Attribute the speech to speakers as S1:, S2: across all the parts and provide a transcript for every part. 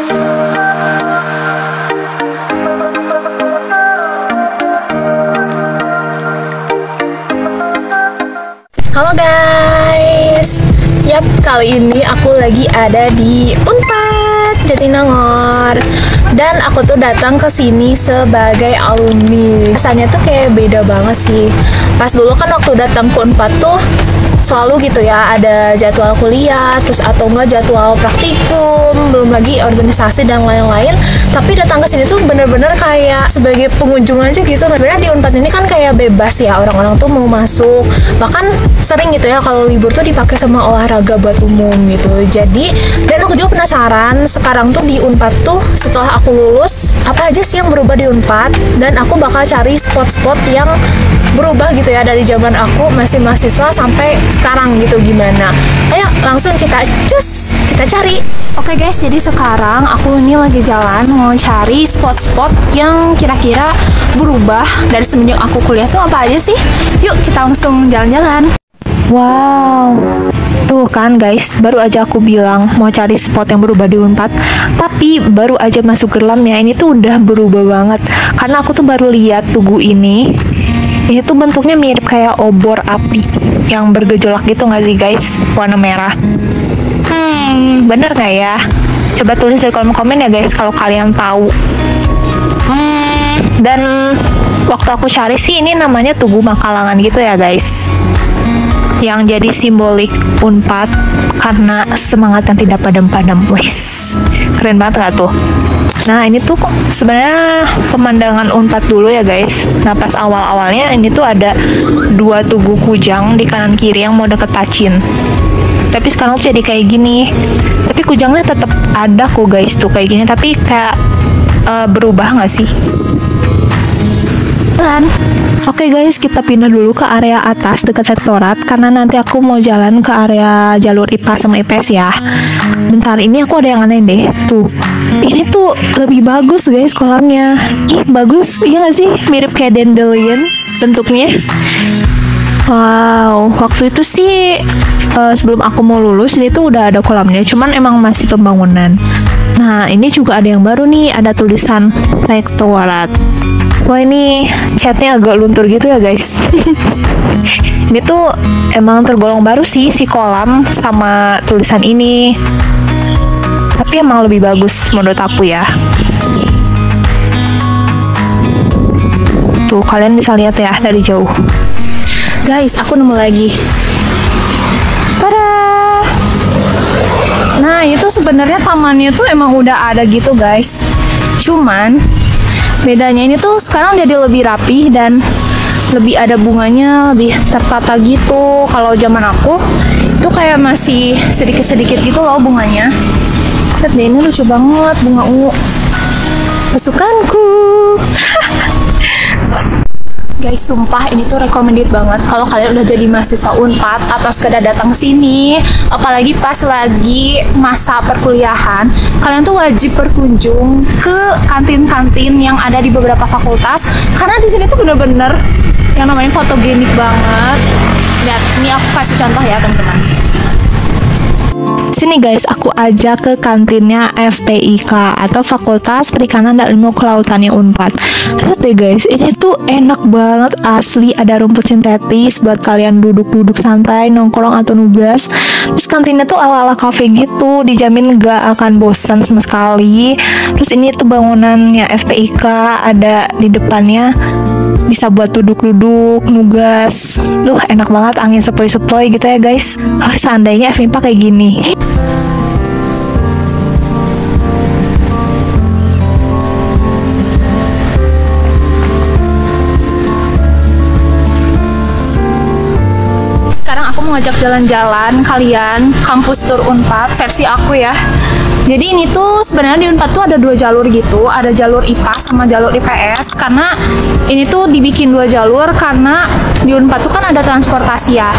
S1: Halo guys, yap, kali ini aku lagi ada di Unpad Jatinangor dan aku tuh datang ke sini sebagai alumni. Rasanya tuh kayak beda banget sih. Pas dulu kan waktu datang ke Unpad tuh selalu gitu ya, ada jadwal kuliah, terus atau enggak jadwal praktikum, belum lagi organisasi dan lain-lain. Tapi datang ke sini tuh bener-bener kayak sebagai pengunjung aja gitu. Sebenarnya di Unpad ini kan kayak bebas ya, orang-orang tuh mau masuk. Bahkan sering gitu ya kalau libur tuh dipakai sama olahraga buat umum gitu. Jadi, dan aku juga penasaran sekarang tuh di Unpad tuh setelah aku lulus apa aja sih yang berubah di Unpad, dan aku bakal cari spot-spot yang berubah gitu ya dari zaman aku masih mahasiswa sampai sekarang gitu gimana. Ayo langsung kita cari. Oke guys, jadi sekarang aku ini lagi jalan mau cari spot-spot yang kira-kira berubah dari semenjak aku kuliah tuh apa aja sih. Yuk kita langsung jalan-jalan. Wow, tuh kan guys, baru aja aku bilang mau cari spot yang berubah di Unpad, tapi baru aja masuk gelamnya ini tuh udah berubah banget. Karena aku tuh baru lihat tugu ini tuh bentuknya mirip kayak obor api yang bergejolak gitu nggak sih guys, warna merah. Bener nggak ya? Coba tulis di kolom komen ya guys kalau kalian tahu. Dan waktu aku cari sih ini namanya Tugu Makalangan gitu ya guys, yang jadi simbolik Unpad karena semangat yang tidak padam-padam. Wes, keren banget gak tuh? Nah ini tuh sebenarnya pemandangan Unpad dulu ya guys. Nah pas awal-awalnya ini tuh ada dua tugu kujang di kanan kiri yang mau deket Pacin. Tapi sekarang tuh jadi kayak gini. Tapi kujangnya tetap ada kok guys tuh kayak gini. Tapi kayak berubah nggak sih? Oke guys, kita pindah dulu ke area atas dekat rektorat karena nanti aku mau jalan ke area jalur IPA sama IPS ya. Bentar, ini aku ada yang aneh deh. Tuh, ini tuh lebih bagus guys kolamnya. Ih, bagus, iya nggak sih? Mirip kayak dandelion bentuknya. Wow, waktu itu sih sebelum aku mau lulus ini tuh udah ada kolamnya, cuman emang masih pembangunan. Nah, ini juga ada yang baru nih, ada tulisan rektorat. Wah, ini catnya agak luntur gitu ya guys. Ini tuh emang tergolong baru sih si kolam sama tulisan ini. Tapi emang lebih bagus menurut aku ya. Tuh, kalian bisa lihat ya dari jauh. Guys, aku nemu lagi. Tada! Nah, itu sebenarnya tamannya tuh emang udah ada gitu guys. Cuman bedanya ini tuh sekarang jadi lebih rapih dan lebih ada bunganya, lebih tertata gitu. Kalau zaman aku itu kayak masih sedikit-sedikit gitu loh bunganya. Lihat deh, ini lucu banget bunga ungu kesukaanku. Guys, sumpah ini tuh recommended banget kalau kalian udah jadi mahasiswa Unpad atau sekedar datang sini, apalagi pas lagi masa perkuliahan, kalian tuh wajib berkunjung ke kantin-kantin yang ada di beberapa fakultas karena di sini tuh bener-bener yang namanya fotogenik banget. Lihat, ini aku kasih contoh ya teman-teman. Sini guys, aku ajak ke kantinnya FPIK atau Fakultas Perikanan dan Ilmu Kelautannya Unpad. Lihat deh guys, ini tuh enak banget asli, ada rumput sintetis buat kalian duduk-duduk santai, nongkrong atau nugas. Terus kantinnya tuh ala-ala cafe gitu, dijamin gak akan bosan sama sekali. Terus ini tuh bangunannya FPIK ada di depannya, bisa buat duduk-duduk, nugas. Duh, enak banget, angin sepoi-sepoi gitu ya guys. Seandainya FMIPA kayak gini. Sekarang aku mau ngajak jalan-jalan kalian kampus tur Unpad versi aku ya. Jadi ini tuh sebenarnya di Unpad tuh ada dua jalur gitu, ada jalur IPA sama jalur IPS. Karena ini tuh dibikin dua jalur karena di Unpad tuh kan ada transportasi ya,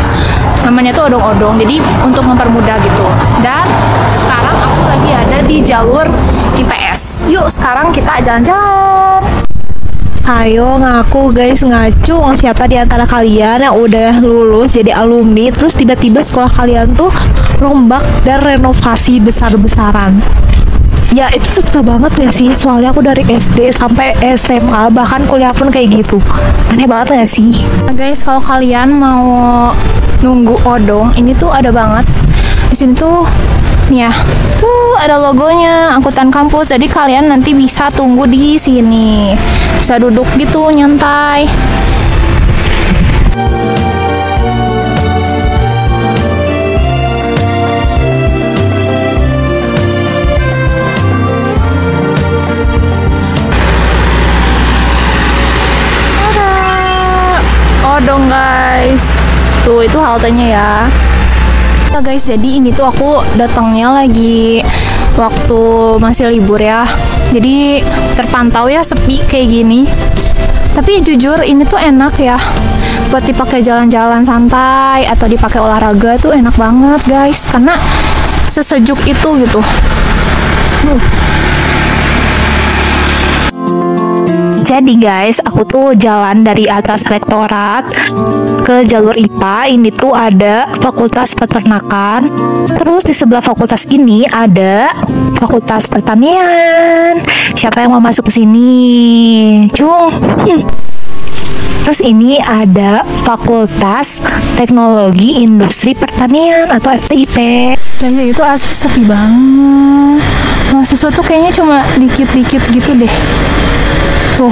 S1: namanya tuh odong-odong, jadi untuk mempermudah gitu. Dan sekarang aku lagi ada di jalur IPS. Yuk sekarang kita jalan-jalan. Ayo ngaku guys, ngacung siapa di antara kalian yang udah lulus jadi alumni terus tiba-tiba sekolah kalian tuh rombak dan renovasi besar-besaran. Ya itu susah banget gak sih? Soalnya aku dari SD sampai SMA bahkan kuliah pun kayak gitu. Aneh banget gak sih? Nah, guys, kalau kalian mau nunggu odong, ini tuh ada banget. Di sini tuh nih ya, tuh ada logonya angkutan kampus. Jadi kalian nanti bisa tunggu di sini. Bisa duduk gitu nyantai. Odong guys, tuh itu haltenya ya. Nah guys, jadi ini tuh aku datangnya lagi waktu masih libur ya, jadi terpantau ya sepi kayak gini. Tapi jujur ini tuh enak ya, buat dipakai jalan-jalan santai atau dipakai olahraga tuh enak banget guys, karena sesejuk itu gitu. Jadi guys, aku tuh jalan dari atas rektorat ke jalur IPA. Ini tuh ada Fakultas Peternakan. Terus di sebelah fakultas ini ada Fakultas Pertanian. Siapa yang mau masuk ke sini? Cung. Terus ini ada Fakultas Teknologi Industri Pertanian atau FTIP. Dan itu asli sepi banget. Mahasiswa tuh kayaknya cuma dikit-dikit gitu deh. Tuh,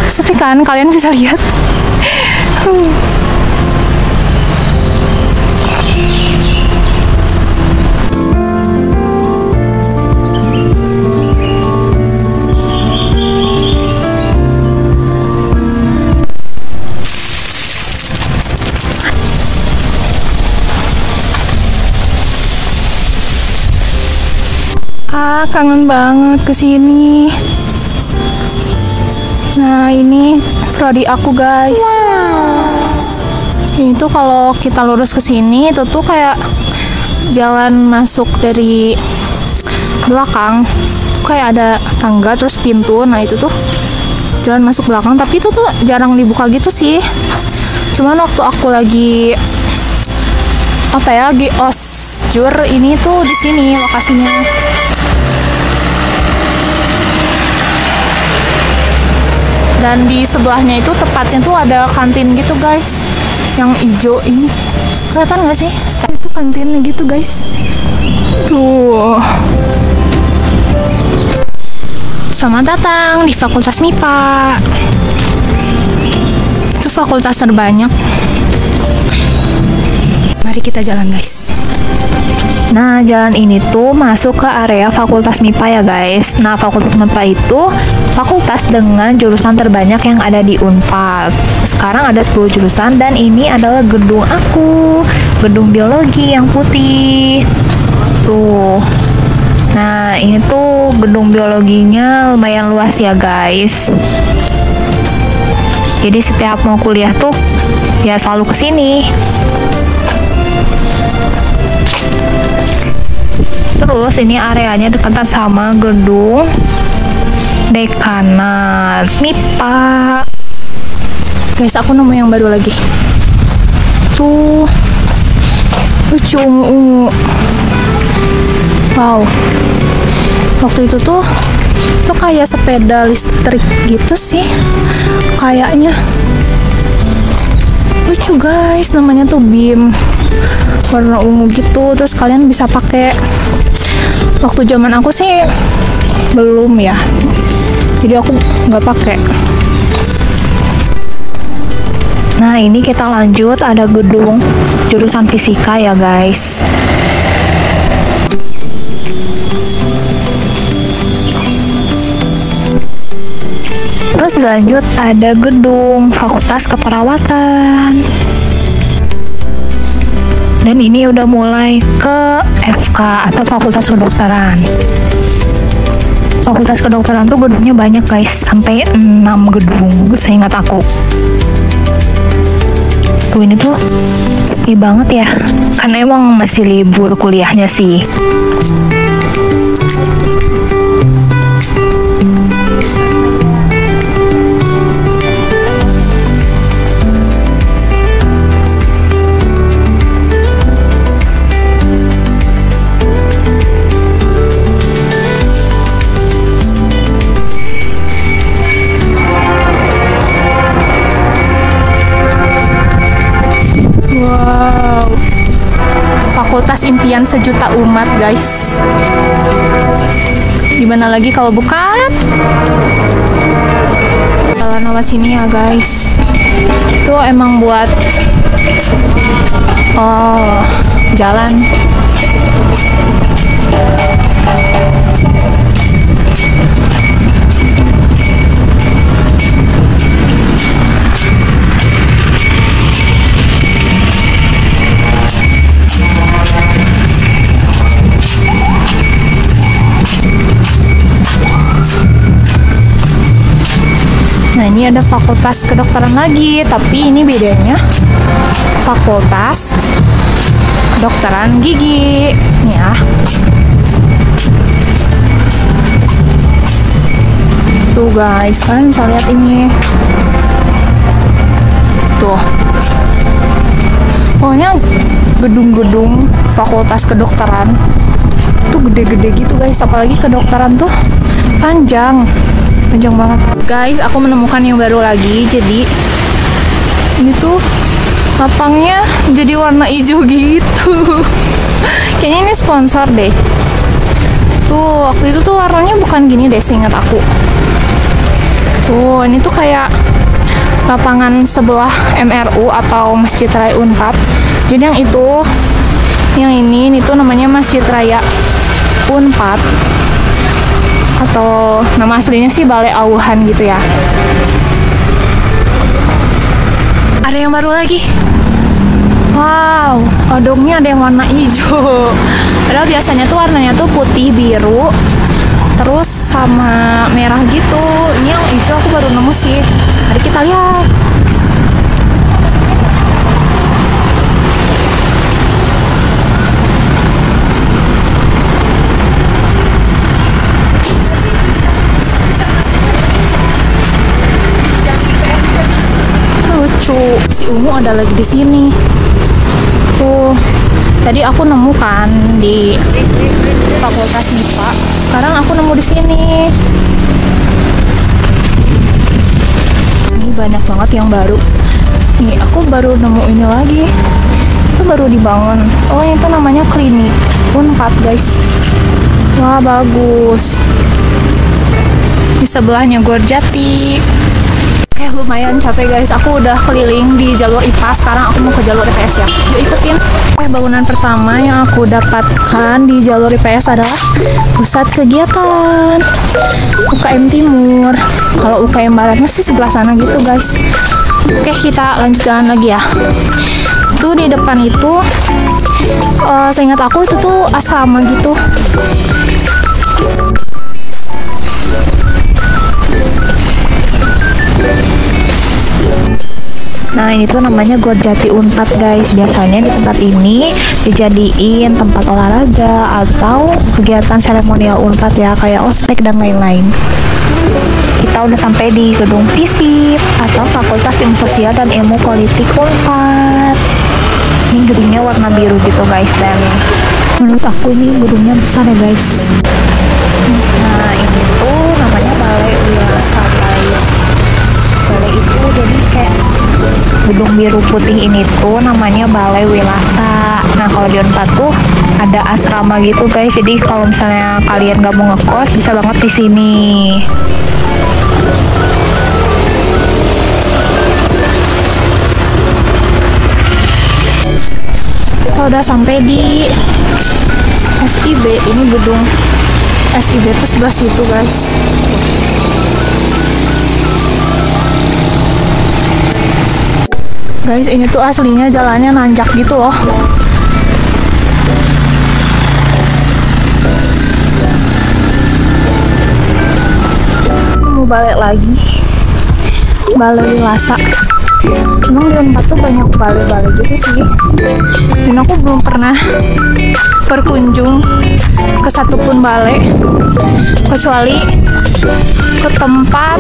S1: sepi kan? Kalian bisa lihat. Kangen banget kesini. Nah, ini prodi aku guys. Ini tuh kalau kita lurus ke sini itu tuh kayak jalan masuk dari belakang. Kayak ada tangga terus pintu. Nah, itu tuh jalan masuk belakang, tapi itu tuh jarang dibuka gitu sih. Cuman waktu aku lagi lagi osjur ini tuh di sini lokasinya. Dan di sebelahnya itu tepatnya tuh ada kantin gitu guys, yang hijau ini, kelihatan nggak sih? Itu kantinnya gitu guys. Tuh. Selamat datang di Fakultas MIPA. Itu fakultas terbanyak. Mari kita jalan guys. Nah, jalan ini tuh masuk ke area Fakultas MIPA ya guys. Nah, Fakultas MIPA itu fakultas dengan jurusan terbanyak yang ada di Unpad. Sekarang ada 10 jurusan dan ini adalah gedung aku, gedung biologi yang putih. Tuh. Nah, ini tuh gedung biologinya lumayan luas ya guys. Jadi setiap mau kuliah tuh ya selalu kesini. Terus ini areanya dekatan sama gedung dekanat MIPA. Guys, aku nemu yang baru lagi. Tuh, lucu ungu. Wow. Waktu itu tuh kayak sepeda listrik gitu sih. Kayaknya. Lucu guys, namanya tuh BIM. Warna ungu gitu, terus kalian bisa pakai. Waktu zaman aku sih belum ya, jadi aku nggak pakai. Nah, ini kita lanjut, ada gedung jurusan fisika ya guys. Terus lanjut ada gedung Fakultas Keperawatan. Dan ini udah mulai ke FK atau Fakultas Kedokteran. Fakultas Kedokteran tuh gedungnya banyak guys, sampai 6 gedung seingat aku. Tuh, ini tuh sepi banget ya, karena emang masih libur kuliahnya sih. sekian sejuta umat, guys. Gimana lagi kalau bukan jalan lewat sini ya, guys. Itu emang buat jalan. Nah, ini ada fakultas kedokteran lagi, tapi ini bedanya fakultas kedokteran gigi. Nih ya. Tuh guys, kalian bisa lihat ini. Tuh. Pokoknya gedung-gedung fakultas kedokteran tuh gede-gede gitu guys, apalagi kedokteran tuh panjang banget. Guys, aku menemukan yang baru lagi. Jadi ini tuh lapangnya jadi warna hijau gitu. Kayaknya ini sponsor deh. Tuh, waktu itu tuh warnanya bukan gini deh, seingat aku. Tuh, ini tuh kayak lapangan sebelah MRU atau Masjid Raya Unpad. Jadi yang itu, yang ini tuh namanya Masjid Raya Unpad, atau nama aslinya sih Balai Auhan gitu ya. Ada yang baru lagi. Wow, odongnya ada yang warna hijau. Padahal biasanya tuh warnanya tuh putih, biru, terus sama merah gitu. Ini yang hijau aku baru nemu sih. Mari kita lihat. Si ungu ada lagi di sini. Tuh, tadi aku nemu kan di Fakultas MIPA. Sekarang aku nemu di sini. Ini banyak banget yang baru. Nih, aku baru nemu ini lagi. Itu baru dibangun. Oh, itu namanya klinik Unpad, guys. Wah, bagus. Di sebelahnya Gor Jati. Oke, lumayan capek guys. Aku udah keliling di jalur IPA. Sekarang aku mau ke jalur IPS ya. Yuk ikutin. Bangunan pertama yang aku dapatkan di jalur IPS adalah pusat kegiatan UKM Timur. Kalau UKM Baratnya sih sebelah sana gitu guys. Oke, kita lanjut jalan lagi ya. Tuh di depan itu, seingat aku itu tuh asrama gitu. Nah, ini tuh namanya Gor Jati Unpad guys. Biasanya di tempat ini dijadiin tempat olahraga atau kegiatan seremonial Unpad ya, kayak ospek dan lain-lain. Kita udah sampai di gedung FISIP atau Fakultas Ilmu Sosial dan Ilmu Politik Unpad. Ini gedungnya warna biru gitu guys, dan menurut aku ini gedungnya besar ya guys. Nah, ini tuh namanya Balai Wilasa guys. Balai itu jadi kayak gedung biru putih ini tuh namanya Balai Wilasa. Nah, kalau di Unpad tuh ada asrama gitu guys. Jadi kalau misalnya kalian gak mau ngekos, bisa banget di sini. Kita udah sampai di FIB. Ini gedung FIB tuh sebelah situ guys. Guys, ini tuh aslinya jalannya nanjak gitu loh. Mau balik lagi. Balai Wilasa. Emang di Unpad tuh banyak balai-balai gitu sih. Dan aku belum pernah berkunjung ke satupun balai, kecuali ke tempat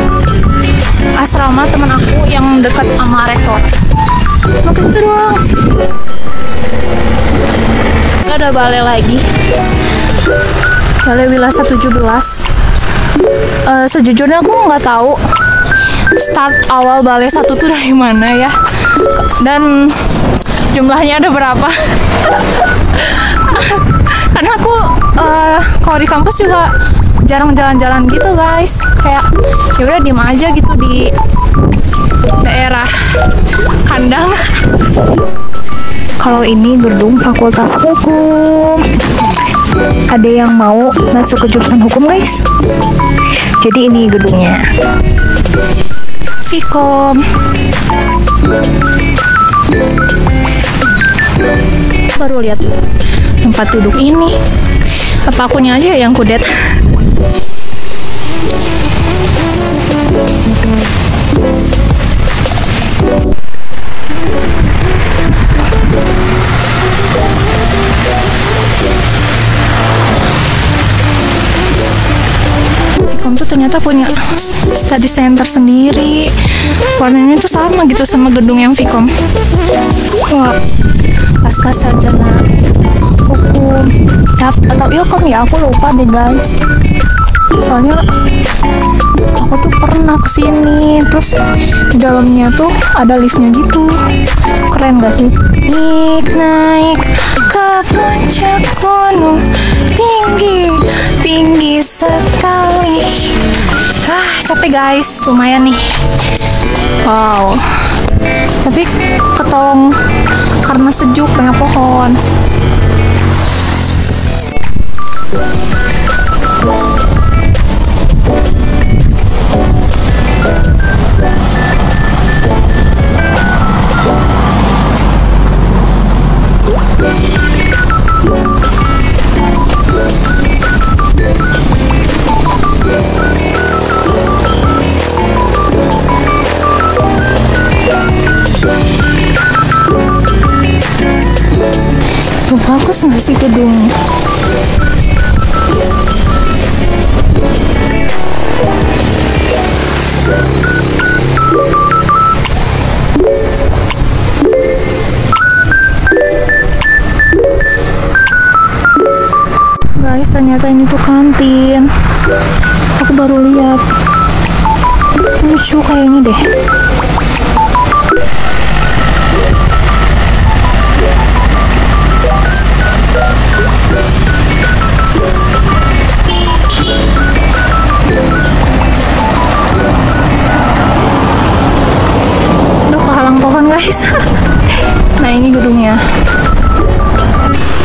S1: asrama teman aku yang dekat sama rektor. Makin itu doang. Ini ada balai lagi, Balai Wilasa 17. Sejujurnya aku nggak tahu start awal balai 1 tuh dari mana ya, dan jumlahnya ada berapa. Karena aku kalau di kampus juga jarang jalan-jalan gitu guys, kayak ya udah diem aja gitu di daerah kandang. Kalau ini gedung Fakultas Hukum. Ada yang mau masuk ke jurusan hukum guys? Jadi ini gedungnya. Vkom. Baru lihat tempat duduk ini. Apa akunya aja yang kudet? Vkom tuh ternyata punya study center sendiri. Warnanya tuh sama gitu sama gedung yang Vkom. Wah, pasca sarjana hukum atau ilkom ya, aku lupa deh guys. Soalnya aku tuh pernah kesini, terus di dalamnya tuh ada liftnya gitu. Keren gak sih? Naik ke puncak gunung tinggi, tinggi sekali. Capek guys, lumayan nih. Wow. Tapi ketolong karena sejuk banyak pohon. Tuh bagus nggak sih gedungnya? Guys, ternyata ini tuh kantin. Aku baru lihat. Lucu kayaknya deh. Aduh, kehalang pohon guys. Nah, ini gedungnya.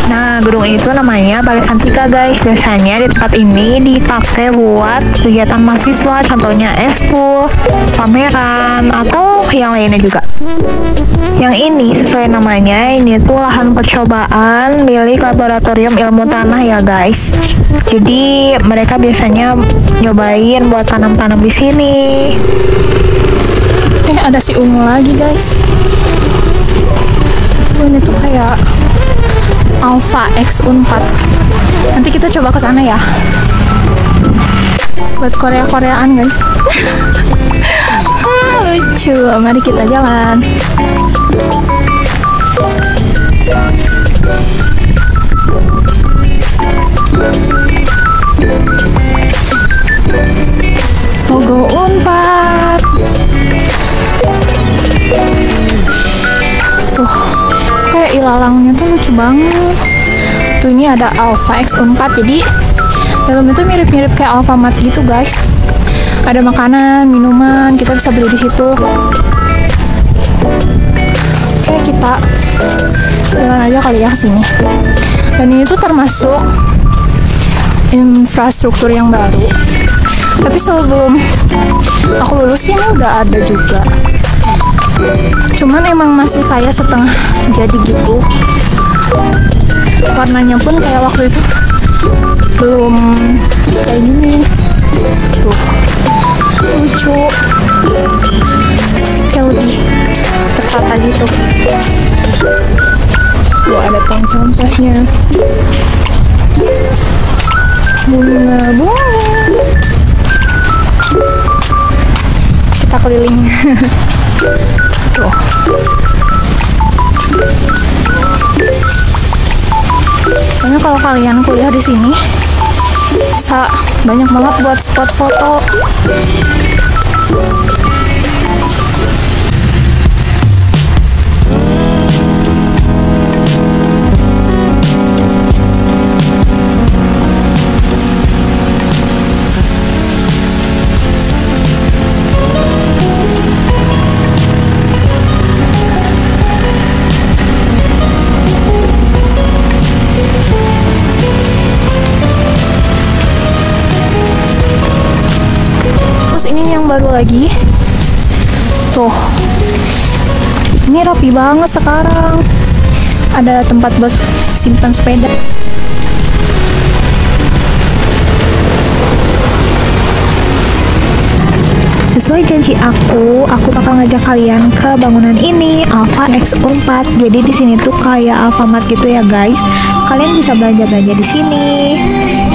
S1: Nah, gedung itu namanya Balai Santika guys. Biasanya di tempat ini dipakai buat kegiatan mahasiswa, contohnya eskul, pameran, atau yang lainnya juga. Yang ini sesuai namanya, ini tuh lahan percobaan milik Laboratorium Ilmu Tanah ya guys. Jadi mereka biasanya nyobain buat tanam-tanam di sini. Ada si ungu lagi guys. Ini tuh kayak Alpha X Unpad. Nanti kita coba ke sana ya. Buat Korea-Koreaan guys. Lucu. Mari kita jalan. Logo Unpad. Tuh, kayak ilalangnya tuh lucu banget. Tuh ini ada Alpha X Unpad, jadi dalam itu mirip-mirip kayak Alfamart gitu guys. Ada makanan, minuman, kita bisa beli di situ. Oke, kita jalan aja kali ya sini. Dan ini tuh termasuk infrastruktur yang baru. Tapi sebelum aku lulus ini udah ada juga. Cuman emang masih kayak setengah jadi gitu. Warnanya pun kayak waktu itu belum kayak gini. Tuh, lucu. Kayak lebih tertata gitu. Tuh ada tong sampahnya. Bunga-bunga. Kita keliling. Tuh. Kayaknya kalau kalian kuliah di sini bisa banyak banget buat spot foto. yang baru lagi. Tuh, ini rapi banget sekarang. Ada tempat buat simpan sepeda. Sesuai janji aku bakal ngajak kalian ke bangunan ini, Alfa X Unpad. Jadi di sini tuh kayak Alfamart gitu ya guys. Kalian bisa belanja-belanja di sini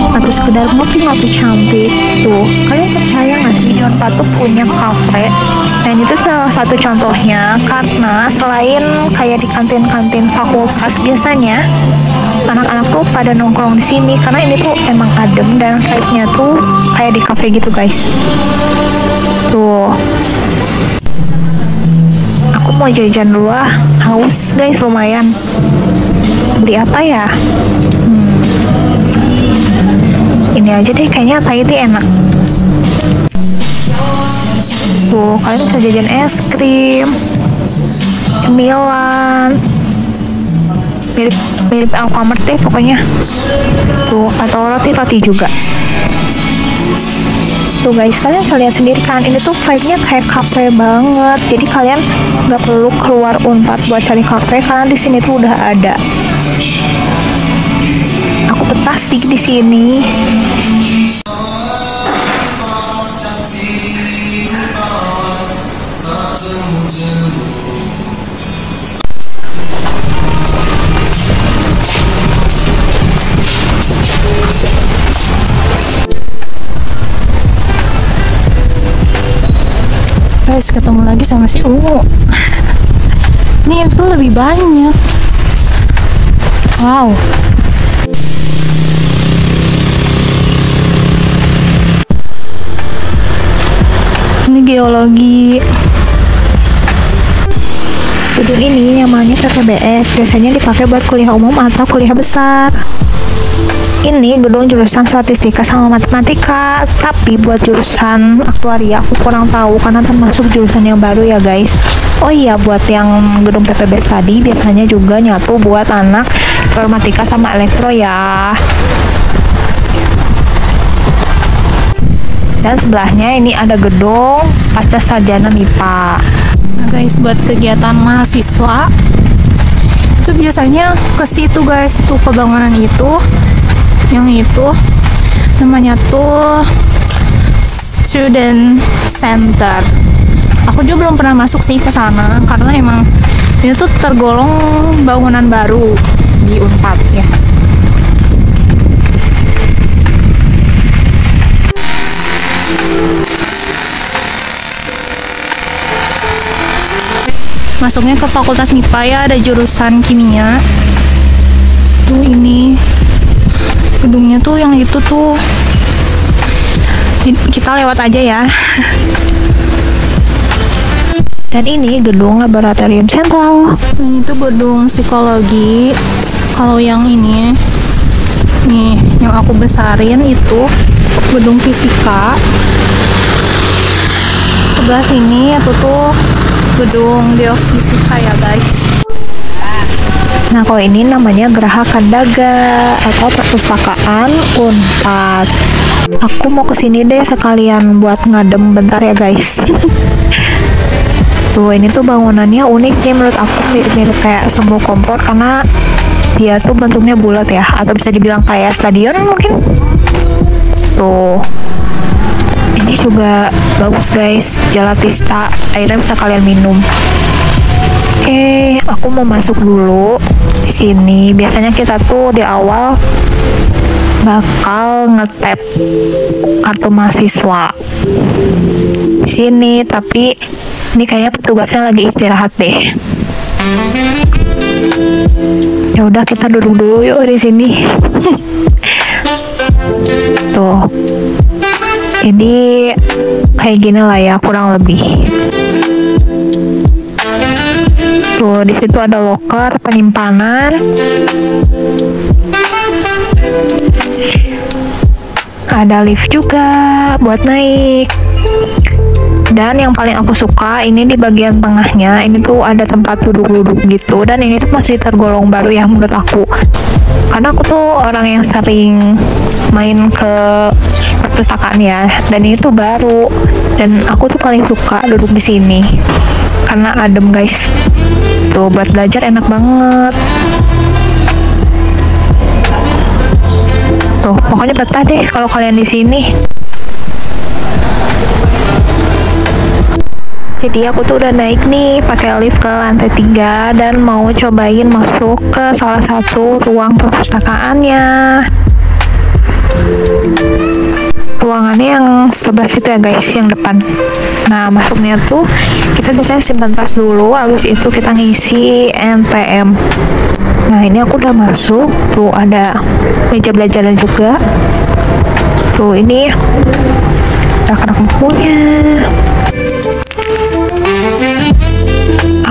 S1: atau sekedar ngopi-ngopi cantik. Tuh, kalian percaya nggak sih di Unpad tuh punya kafe? Dan itu salah satu contohnya, karena selain kayak di kantin-kantin fakultas biasanya anak-anak tuh pada nongkrong di sini karena ini tuh emang adem dan vibe-nya tuh kayak di cafe gitu guys. Tuh, aku mau jajan dulu ah, haus guys lumayan. Beli apa ya? Ini aja deh, kayaknya Thai tea enak. Tuh, kalian bisa jajan es krim, cemilan, mirip Alfamart deh pokoknya. Tuh, atau roti juga. Tuh guys, kalian bisa lihat sendiri kan, ini tuh vibe-nya kayak cafe banget. Jadi kalian nggak perlu keluar Unpad buat cari cafe karena di sini tuh udah ada. Aku betah sih di sini. Guys, ketemu lagi sama si Ungu. Ini itu lebih banyak. Wow. Ini geologi. Gedung ini namanya PPBS. Biasanya dipakai buat kuliah umum atau kuliah besar. Ini gedung jurusan statistika sama matematika, tapi buat jurusan aktuaria aku kurang tahu karena termasuk jurusan yang baru ya guys. Oh iya, buat yang gedung PPBS tadi biasanya juga nyatu buat anak informatika sama elektro ya. Dan sebelahnya ini ada gedung pasca sarjana MIPA. Nah guys, buat kegiatan mahasiswa itu biasanya ke situ guys, tuh ke bangunan itu. Yang itu namanya tuh Student Center. Aku juga belum pernah masuk sih ke sana karena emang ini tuh tergolong bangunan baru di Unpad ya. Masuknya ke Fakultas MIPA ya, ada jurusan kimia. Tuh ini gedungnya tuh yang itu tuh. Kita lewat aja ya. Dan ini gedung laboratorium sentral. Ini tuh gedung psikologi. Kalau yang ini nih, yang aku besarin itu gedung fisika. Sebelah sini itu tuh gedung geofisika ya guys. Nah, kalau ini namanya Geraha Kandaga atau perpustakaan Unpad. Aku mau kesini deh sekalian buat ngadem bentar ya guys. Tuh, ini tuh bangunannya unik sih menurut aku, mirip-mirip kayak sumbu kompor karena dia tuh bentuknya bulat ya, atau bisa dibilang kayak stadion mungkin. Tuh, ini juga bagus guys, Jalatista, airnya bisa kalian minum. Oke, aku mau masuk dulu di sini. Biasanya kita tuh di awal bakal nge-tap kartu mahasiswa di sini, tapi ini kayaknya petugasnya lagi istirahat deh. Ya udah, kita duduk dulu yuk di sini. Tuh, jadi kayak gini lah ya kurang lebih. Tuh, di situ ada loker penyimpanan. Ada lift juga buat naik. Dan yang paling aku suka ini di bagian tengahnya, ini tuh ada tempat duduk-duduk gitu. Dan ini tuh masih tergolong baru ya menurut aku. Karena aku tuh orang yang sering main ke perpustakaan ya, dan ini tuh baru. Dan aku tuh paling suka duduk di sini karena adem guys. Tuh buat belajar enak banget. Tuh pokoknya betah deh kalau kalian di sini. Jadi aku tuh udah naik nih pakai lift ke lantai 3 dan mau cobain masuk ke salah satu ruang perpustakaannya. Ruangannya yang sebelah situ ya guys, yang depan. Nah masuknya tuh kita biasanya simpan tas dulu, habis itu kita ngisi NPM. Nah ini aku udah masuk, tuh ada meja belajarnya juga. Tuh ini rak-rak bukunya.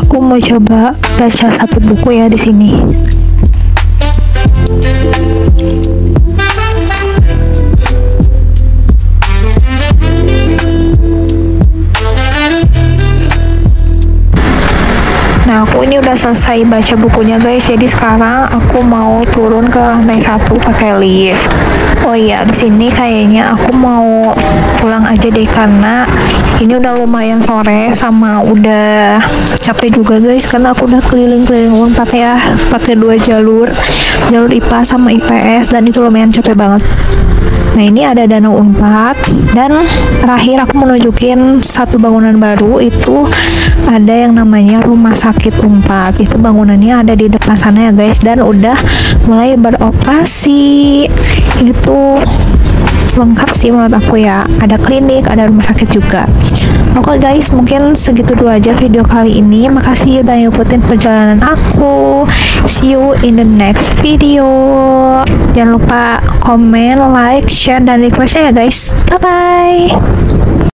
S1: Aku mau coba baca satu buku ya di sini. Nah aku ini udah selesai baca bukunya guys, jadi sekarang aku mau turun ke lantai 1 pakai lift. Oh iya, di sini kayaknya aku mau pulang aja deh karena ini udah lumayan sore sama udah capek juga guys, karena aku udah keliling-keliling Unpad ya, pakai 2 jalur IPA sama IPS, dan itu lumayan capek banget. Nah ini ada Danau Unpad, dan terakhir aku mau nunjukin satu bangunan baru, itu ada yang namanya Rumah Sakit Unpad. Itu bangunannya ada di depan sana ya guys, dan udah mulai beroperasi. Ini tuh lengkap sih menurut aku ya, ada klinik, ada rumah sakit juga. Oke guys, mungkin segitu dulu aja video kali ini. Makasih udah ngikutin perjalanan aku. See you in the next video. Jangan lupa komen, like, share, dan requestnya ya guys. Bye bye.